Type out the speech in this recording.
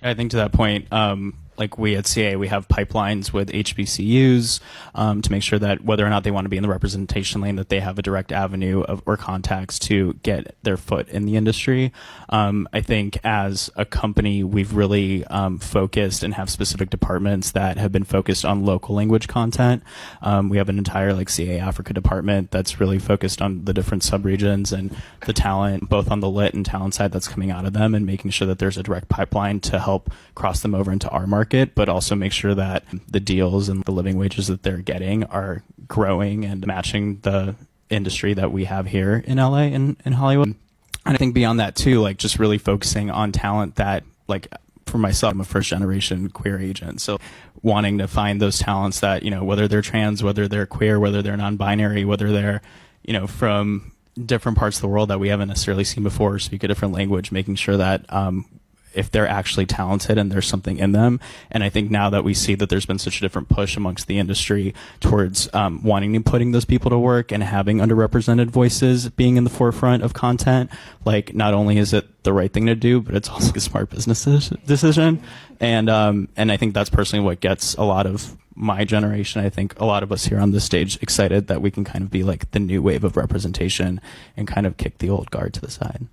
I think to that point, like we at CA, we have pipelines with HBCUs to make sure that whether or not they want to be in the representation lane, that they have a direct avenue of or contacts to get their foot in the industry. I think as a company, we've really focused and have specific departments that have been focused on local language content. We have an entire like CA Africa department that's really focused on the different subregions and the talent, both on the lit and talent side that's coming out of them, and making sure that there's a direct pipeline to help cross them over into our market, but also make sure that the deals and the living wages that they're getting are growing and matching the industry that we have here in LA and in Hollywood. And I think beyond that too, like just really focusing on talent that, like for myself, I'm a first generation queer agent. So wanting to find those talents that, you know, whether they're trans, whether they're queer, whether they're non-binary, whether they're, you know, from different parts of the world that we haven't necessarily seen before, speak a different language, making sure that if they're actually talented and there's something in them. And I think now that we see that there's been such a different push amongst the industry towards wanting and putting those people to work and having underrepresented voices being in the forefront of content, like not only is it the right thing to do, but it's also a smart business decision. And I think that's personally what gets a lot of my generation, I think a lot of us here on this stage, excited that we can kind of be like the new wave of representation and kind of kick the old guard to the side.